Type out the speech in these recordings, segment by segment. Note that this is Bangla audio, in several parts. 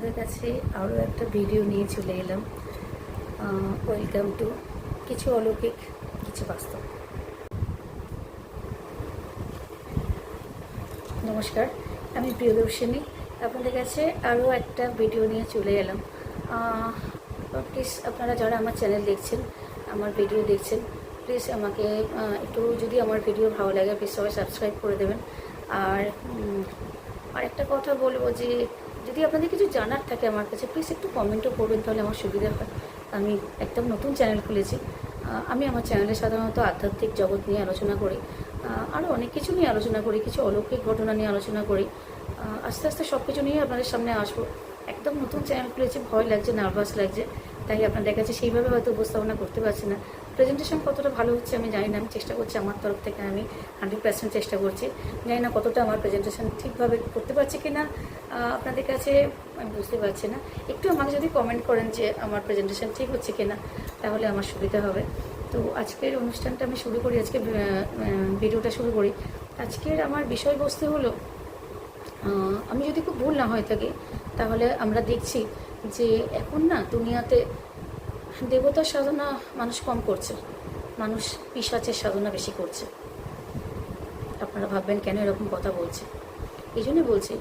আপনাদের কাছে আরও একটা ভিডিও নিয়ে চলে এলাম। ওয়েলকাম টু কিছু অলৌকিক কিছু বাস্তব। নমস্কার, আমি প্রিয়দর্শিনী। আপনাদের কাছে আরও একটা ভিডিও নিয়ে চলে এলাম। প্লিজ আপনারা যারা আমার চ্যানেল দেখছেন, আমার ভিডিও দেখছেন, প্লিজ আমাকে একটু যদি আমার ভিডিও ভালো লাগে প্লিজ সবাই সাবস্ক্রাইব করে দেবেন। আর একটা কথা বলবো যে যদি আপনাদের কিছু জানার থাকে আমার কাছে প্লিজ একটু কমেন্টও করবেন, তাহলে আমার সুবিধা হয়। আমি একদম নতুন চ্যানেল খুলেছি। আমি আমার চ্যানেলে সাধারণত আধ্যাত্মিক জগৎ নিয়ে আলোচনা করি, আরও অনেক কিছু নিয়ে আলোচনা করি, কিছু অলৌকিক ঘটনা নিয়ে আলোচনা করি। আস্তে আস্তে সব কিছু নিয়ে আপনাদের সামনে আসবো। একদম নতুন চ্যানেল খুলেছি, ভয় লাগছে, নার্ভাস লাগছে, তাই আপনাদের কাছে সেইভাবে হয়তো উপস্থাপনা করতে পারছি না। প্রেজেন্টেশন কতটা ভালো হচ্ছে আমি জানি না, আমি চেষ্টা করছি আমার তরফ থেকে, আমি 100% চেষ্টা করছি। জানি না কতটা আমার প্রেজেন্টেশন ঠিকভাবে করতে পারছি কি না আপনাদের কাছে আমি বুঝতে পারছি না। একটু আমাকে যদি কমেন্ট করেন যে আমার প্রেজেন্টেশন ঠিক হচ্ছে কি না, তাহলে আমার সুবিধা হবে। তো আজকের অনুষ্ঠানটা আমি শুরু করি, আজকে ভিডিওটা শুরু করি। আজকের আমার বিষয়বস্তু হলো, আমি যদি খুব ভুল না হয়ে থাকি, তাহলে আমরা দেখছি যে এখন না দুনিয়াতে দেবতার সাধনা মানুষ কম করছে, মানুষ পিশাচের সাধনা বেশি করছে। আপনারা ভাববেন কেন এরকম কথা বলছি। এই জন্যই বলছি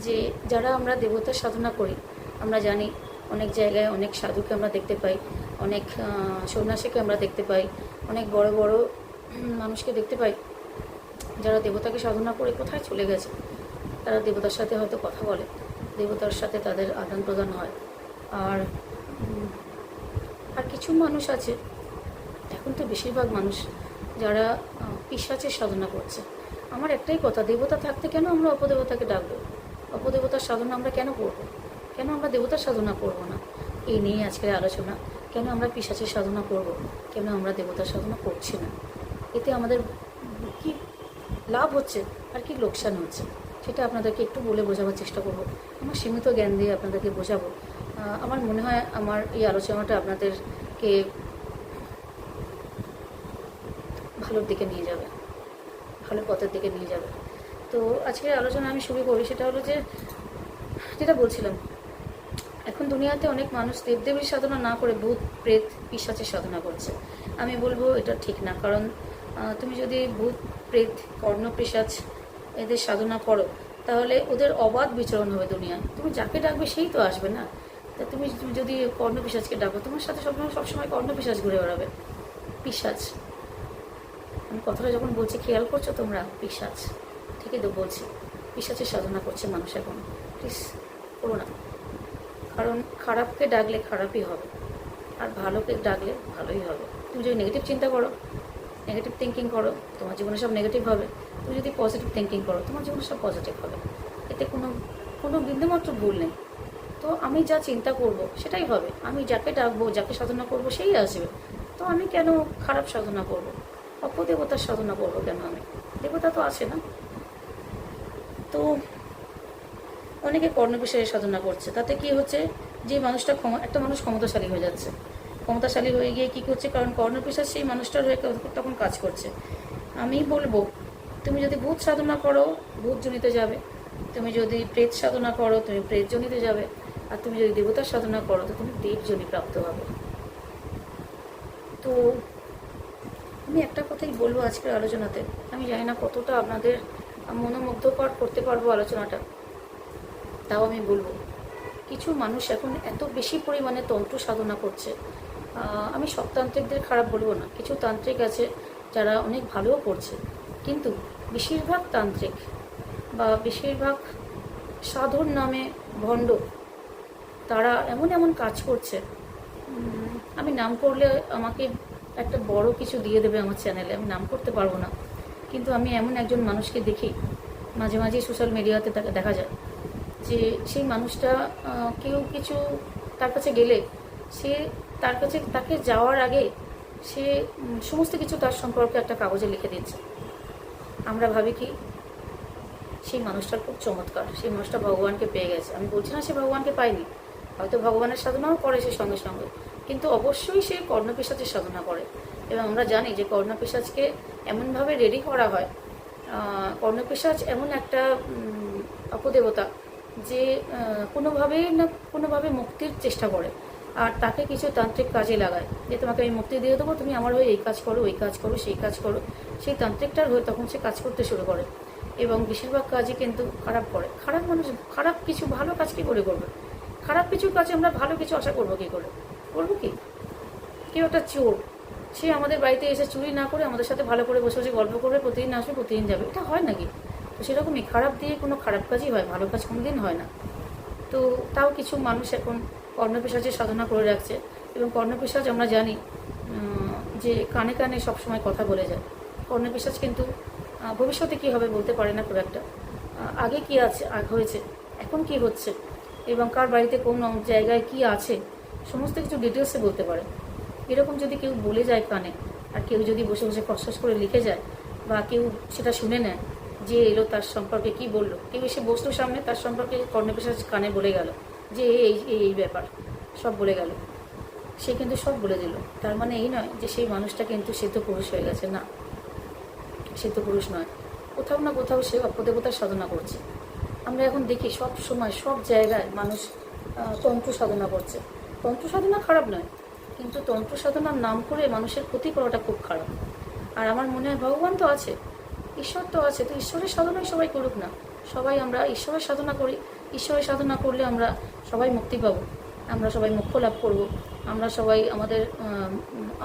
যে যারা আমরা দেবতার সাধনা করি, আমরা জানি অনেক জায়গায় অনেক সাধুকে আমরা দেখতে পাই, অনেক সন্ন্যাসীকে আমরা দেখতে পাই, অনেক বড় বড় মানুষকে দেখতে পাই যারা দেবতাকে সাধনা করে কোথায় চলে গেছে। তারা দেবতার সাথে হয়তো কথা বলে, দেবতার সাথে তাদের আদান প্রদান হয়। আর আর কিছু মানুষ আছে, এখন তো বেশিরভাগ মানুষ যারা পিশাচের সাধনা করছে। আমার একটাই কথা, দেবতা থাকতে কেন আমরা অপদেবতাকে ডাকবো? অপদেবতার সাধনা আমরা কেন করব? কেন আমরা দেবতার সাধনা করব না? এই নিয়ে আজকের আলোচনা। কেন আমরা পিশাচের সাধনা করব? কেন আমরা দেবতার সাধনা করছি না? এতে আমাদের কি লাভ হচ্ছে আর কি লোকসান হচ্ছে, সেটা আপনাদেরকে একটু বলে বোঝাবার চেষ্টা করব। আমার সীমিত জ্ঞান দিয়ে আপনাদেরকে বোঝাবো। আমার মনে হয় আমার এই আলোচনাটা আপনাদেরকে ভালোর দিকে নিয়ে যাবে, ভালো পথের দিকে নিয়ে যাবে। তো আজকের আলোচনা আমি শুরু করি। সেটা হলো যে, যেটা বলছিলাম, এখন দুনিয়াতে অনেক মানুষ দেবদেবীর সাধনা না করে ভূত প্রেত পিশাচের সাধনা করছে। আমি বলবো এটা ঠিক না, কারণ তুমি যদি ভূত প্রেত কর্ণ পিশাচ এদের সাধনা করো, তাহলে ওদের অবাধ বিচরণ হবে দুনিয়ায়। তুমি যাকে ডাকবে সেই তো আসবে না। তা তুমি যদি কর্ণ পিশাচকে ডাকো, তোমার সাথে সবসময় কর্ণ পিশাচ ঘুরে বেড়াবে। পিশাচ, আমি কথাটা যখন বলছি খেয়াল করছো তোমরা? পিশাচ, ঠিকই তো বলছি। পিশাচের সাধনা করছে মানুষ এখন। প্লিজ করো না, কারণ খারাপকে ডাকলে খারাপই হবে, আর ভালোকে ডাকলে ভালোই হবে। তুমি যদি নেগেটিভ চিন্তা করো, নেগেটিভ থিঙ্কিং করো, তোমার জীবনে সব নেগেটিভ হবে। তুমি যদি পজিটিভ থিঙ্কিং করো, তোমার জীবনে সব পজিটিভ হবে। এতে কোনো বিন্দুমাত্র ভুল নেই। তো আমি যা চিন্তা করব সেটাই হবে। আমি যাকে ডাকবো, যাকে সাধনা করব সেই আসবে। তো আমি কেন খারাপ সাধনা করব? অপদেবতার সাধনা করব কেন আমি? দেবতা তো আছে না। তো অনেকে কর্ণপিশাচের সাধনা করছে। তাতে কি হচ্ছে, যে মানুষটা একটা মানুষ ক্ষমতাশালী হয়ে যাচ্ছে। ক্ষমতাশালী হয়ে গিয়ে কী করছে, কারণ কর্ণপিশাচ সেই মানুষটার হয়ে তখন কাজ করছে। আমি বলবো, তুমি যদি ভূত সাধনা করো ভূত জনিতে যাবে, তুমি যদি প্রেত সাধনা করো তুমি প্রেত জনিতে যাবে, আর তুমি যদি দেবতার সাধনা করো তো তুমি দেবজনি প্রাপ্ত হবে। তো আমি একটা কথাই বলবো আজকের আলোচনাতে। আমি জানি না কতটা আপনাদের মনোমুগ্ধকর করতে পারবো আলোচনাটা, তাও আমি বলবো, কিছু মানুষ এখন এত বেশি পরিমাণে তন্ত্র সাধনা করছে। আমি সব তান্ত্রিকদের খারাপ বলবো না, কিছু তান্ত্রিক আছে যারা অনেক ভালোও করছে, কিন্তু বেশিরভাগ তান্ত্রিক বা বেশিরভাগ সাধুর নামে ভণ্ড, তারা এমন এমন কাজ করছে। আমি নাম করলে আমাকে একটা বড় কিছু দিয়ে দেবে আমার চ্যানেলে, আমি নাম করতে পারবো না। কিন্তু আমি এমন একজন মানুষকে দেখি, মাঝে মাঝে সোশ্যাল মিডিয়াতে তাকে দেখা যায় যে সেই মানুষটা কেউ কিছু তার কাছে গেলে সে তাকে যাওয়ার আগে সে সমস্ত কিছু তার সম্পর্কে একটা কাগজে লিখে দিচ্ছে। আমরা ভাবি কি সেই মানুষটার খুব চমৎকার, সেই মানুষটা ভগবানকে পেয়ে গেছে। আমি বলছি না সে ভগবানকে পায়নি, হয়তো ভগবানের সাধনাও করে সে সঙ্গে সঙ্গে, কিন্তু অবশ্যই সে কর্ণপিশাচের সাধনা করে। এবং আমরা জানি যে কর্ণপিশাচকে এমনভাবে রেডি করা হয়, কর্ণপিশাচ এমন একটা অপদেবতা যে কোনোভাবে মুক্তির চেষ্টা করে, আর তাকে কিছু তান্ত্রিক কাজে লাগায় যে তোমাকে আমি মুক্তি দিয়ে দেবো, তুমি আমার হয়ে এই কাজ করো, ওই কাজ করো, সেই কাজ করো। সেই তান্ত্রিকটার হয়ে তখন সে কাজ করতে শুরু করে, এবং বেশিরভাগ কাজই কিন্তু খারাপ করে। খারাপ মানুষ খারাপ কিছু ভালো কাজ কী করে করবে? খারাপ কিছু কাজে আমরা ভালো কিছু আশা করবো কী করে? করবো কি? কেউ একটা চোর, সে আমাদের বাড়িতে এসে চুরি না করে আমাদের সাথে ভালো করে বসে বসে গল্প করবে, প্রতিদিন আসবে, প্রতিদিন যাবে, এটা হয় নাকি? তো সেরকমই খারাপ দিয়ে কোনো খারাপ কাজই হয়, ভালো কাজ কোনোদিন হয় না। তো তাও কিছু মানুষ এখন কর্ণপিশাচের সাধনা করে রাখছে, এবং কর্ণপিশাচ আমরা জানি যে কানে কানে সবসময় কথা বলে যায়। কর্ণপিশাচ কিন্তু ভবিষ্যতে কী হবে বলতে পারে না খুব একটা। আগে কী আছে, হয়েছে, এখন কি হচ্ছে, এবং কার বাড়িতে কোন জায়গায় কি আছে, সমস্ত কিছু ডিটেলসে বলতে পারে। এরকম যদি কেউ বলে যায় কানে, আর কেউ যদি বসে বসে প্রশ্বাস করে লিখে যায়, বা কেউ সেটা শুনে নেয় যে এলো তার সম্পর্কে কি বললো, কেউ এসে বসলো সামনে, তার সম্পর্কে কর্ণপিশাচ কানে বলে গেল যে এই এই এই ব্যাপার সব বলে গেল, সে কিন্তু সব বলে দিল। তার মানে এই নয় যে সেই মানুষটা কিন্তু সিদ্ধ পুরুষ হয়ে গেছে, না, সিদ্ধ পুরুষ নয়, কোথাও না কোথাও সে অপদেবতার সাধনা করছে। আমরা এখন দেখি সব সময় সব জায়গায় মানুষ তন্ত্র সাধনা করছে। তন্ত্র সাধনা খারাপ নয়, কিন্তু তন্ত্র সাধনার নাম করে মানুষের ক্ষতি করাটা খুব খারাপ। আর আমার মনে হয় ভগবান তো আছে, ঈশ্বর তো আছে, তো ঈশ্বরের সাধনাই সবাই করুক না। সবাই আমরা ঈশ্বরের সাধনা করি, ঈশ্বরের সাধনা করলে আমরা সবাই মুক্তি পাব, আমরা সবাই মোক্ষ লাভ করব, আমরা সবাই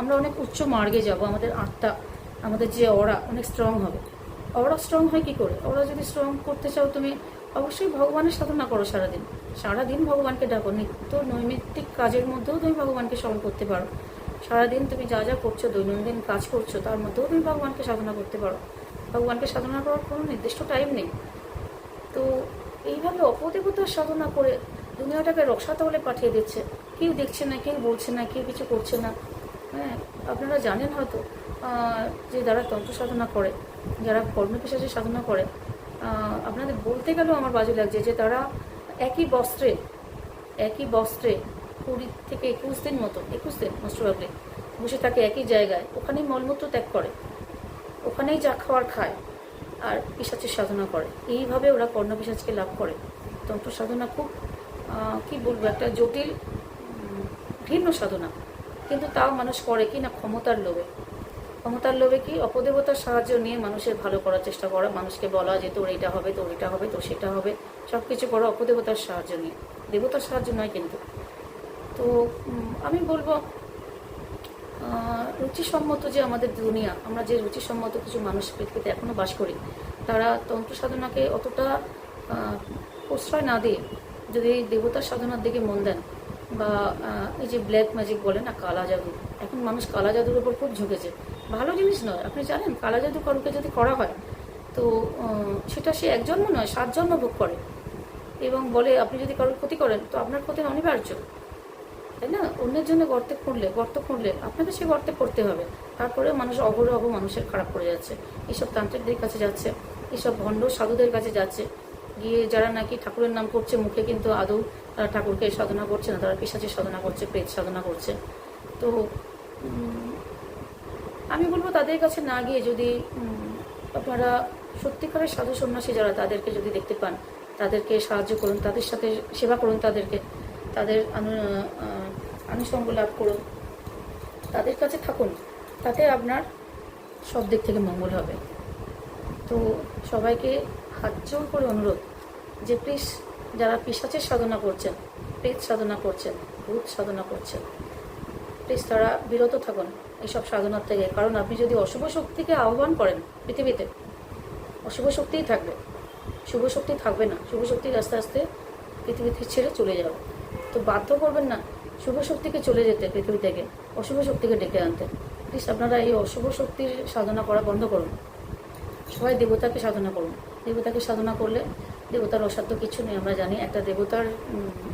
আমরা অনেক উচ্চ মার্গে যাব, আমাদের আত্মা, আমাদের যে অরা অনেক স্ট্রং হবে। অরা স্ট্রং হয় কী করে? অরা যদি স্ট্রং করতে চাও তুমি অবশ্যই ভগবানের সাধনা করো, সারাদিন ভগবানকে ডাকো, নিত্য নৈমিত্তিক কাজের মধ্যেও তুমি ভগবানকে স্মরণ করতে পারো। সারাদিন তুমি যা যা করছো, দৈনন্দিন কাজ করছো, তার মধ্যেও তুমি ভগবানকে সাধনা করতে পারো। ভগবানকে সাধনা করার কোনো নির্দিষ্ট টাইম নেই। তো এইভাবে অপদেবতার সাধনা করে দুনিয়াটাকে রসাতলে পাঠিয়ে দিচ্ছে, কেউ দেখছে না, কেউ বলছে না, কেউ কিছু করছে না। হ্যাঁ, আপনারা জানেন হয়তো যে যারা তন্ত্র সাধনা করে, যারা কর্ণপিশাচের সাধনা করে, আপনাদের বলতে গেলেও আমার বাজে লাগছে যে তারা একই বস্ত্রে 20 থেকে 21 দিন মতো, 21 দিন মোস্ট প্রবাবলি বসে থাকে একই জায়গায়, ওখানেই মলমূত্র ত্যাগ করে, ওখানেই যা খাওয়ার খায়, আর পিশাচের সাধনা করে। এইভাবে ওরা কর্ণপিশাচকে লাভ করে। তন্ত্র সাধনা খুব কি বলবো, একটা জটিল ভিন্ন সাধনা, কিন্তু তাও মানুষ করে কি না ক্ষমতার লোভে কি অপদেবতার সাহায্য নিয়ে মানুষের ভালো করার চেষ্টা করা, মানুষকে বলা যে তোর এটা হবে, তোর এটা হবে, তোর সেটা হবে, সব কিছু করা অপদেবতার সাহায্য নিয়ে, দেবতার সাহায্য নয় কিন্তু। তো আমি বলবো রুচিসম্মত যে আমাদের দুনিয়া, আমরা যে রুচিসম্মত কিছু মানুষ পৃথিবীতে এখনও বাস করি, তারা তন্ত্র সাধনাকে অতটা প্রশ্রয় না দিয়ে যদি দেবতার সাধনার দিকে মন দেন, বা এই যে ব্ল্যাক ম্যাজিক বলে না, কালা জাদু, এখন মানুষ কালা জাদুর ওপর খুব ঝুঁকেছে। ভালো জিনিস নয়, আপনি জানেন কালা জাদু কারুকে যদি করা হয় তো সেটা সে এক জন্ম নয় 7 জন্ম ভোগ করে, এবং বলে আপনি যদি কারোর ক্ষতি করেন তো আপনার ক্ষতি অনিবার্য, তাই না? অন্যের জন্য গর্ত খুঁড়লে আপনাকে সে গর্তে পড়তে হবে। তারপরেও মানুষ অহরহ মানুষের খারাপ করে যাচ্ছে, এইসব তান্ত্রিকদের কাছে যাচ্ছে, এইসব ভণ্ড সাধুদের কাছে যাচ্ছে, গিয়ে যারা নাকি ঠাকুরের নাম করছে মুখে, কিন্তু আদৌ তারা ঠাকুরকে সাধনা করছে না, তারা পিশাচের সাধনা করছে, প্রেত সাধনা করছে। তো আমি বলবো তাদের কাছে না গিয়ে যদি আপনারা সত্যিকারের সাধু সন্ন্যাসী যারা, তাদেরকে যদি দেখতে পান, তাদেরকে সাহায্য করুন, তাদের সাথে সেবা করুন, তাদের আনুষঙ্গ লাভ করুন, তাদের কাছে থাকুন, তাতে আপনার সব দিক থেকে মঙ্গল হবে। তো সবাইকে হাত জোর করে অনুরোধ যে প্লিজ যারা পিশাচের সাধনা করছেন, প্রেত সাধনা করছেন, ভূত সাধনা করছেন, প্লিজ তারা বিরত থাকুন এইসব সাধনার থেকে। কারণ আপনি যদি অশুভ শক্তিকে আহ্বান করেন পৃথিবীতে, অশুভ শক্তিই থাকবে, শুভ শক্তি থাকবে না। শুভ শক্তি আস্তে আস্তে পৃথিবীতে ছেড়ে চলে যাবে। তো বাধ্য করবেন না শুভ শক্তিকে চলে যেতে পৃথিবী থেকে, অশুভ শক্তিকে ডেকে আনতে। প্লিজ আপনারা এই অশুভ শক্তির সাধনা করা বন্ধ করুন, সবাই দেবতাকে সাধনা করুন। দেবতাকে সাধনা করলে দেবতার অসাধ্য কিছু নেই। আমরা জানি একটা দেবতার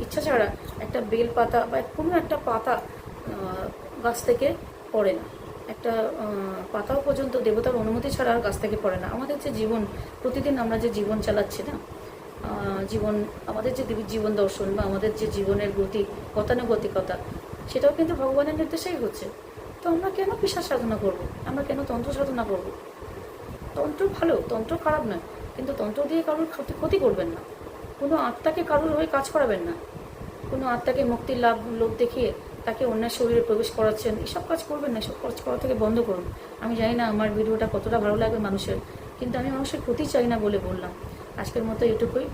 ইচ্ছা ছাড়া একটা বেল পাতা বা কোনো একটা পাতা গাছ থেকে পড়ে না, একটা পাতাও পর্যন্ত দেবতার অনুমতি ছাড়া আর গাছ থেকে পড়ে না। আমাদের যে জীবন, প্রতিদিন আমরা যে জীবন চালাচ্ছি না, আমাদের যে জীবন দর্শন বা আমাদের যে জীবনের গতি, গতানুগতিকতা, সেটাও কিন্তু ভগবানের নির্দেশেই হচ্ছে। তো আমরা কেন পিশাচ সাধনা করব? আমরা কেন তন্ত্র সাধনা করব? তন্ত্র ভালো, তন্ত্র খারাপ নয়, কিন্তু তন্ত্র দিয়ে কারোর ক্ষতি করবেন না। কোনো আত্মাকে কারোর হয়ে কাজ করাবেন না। কোনো আত্মাকে মুক্তির লোভ দেখিয়ে তাকে অন্যের শরীরে প্রবেশ করাচ্ছেন, এসব কাজ করবেন না। এসব কাজ করা থেকে বন্ধ করুন। আমি জানি না আমার ভিডিওটা কতটা ভালো লাগবে মানুষের, কিন্তু আমি মানুষের ক্ষতি চাই না বলে বললাম। আজকের মতো এটুকুই।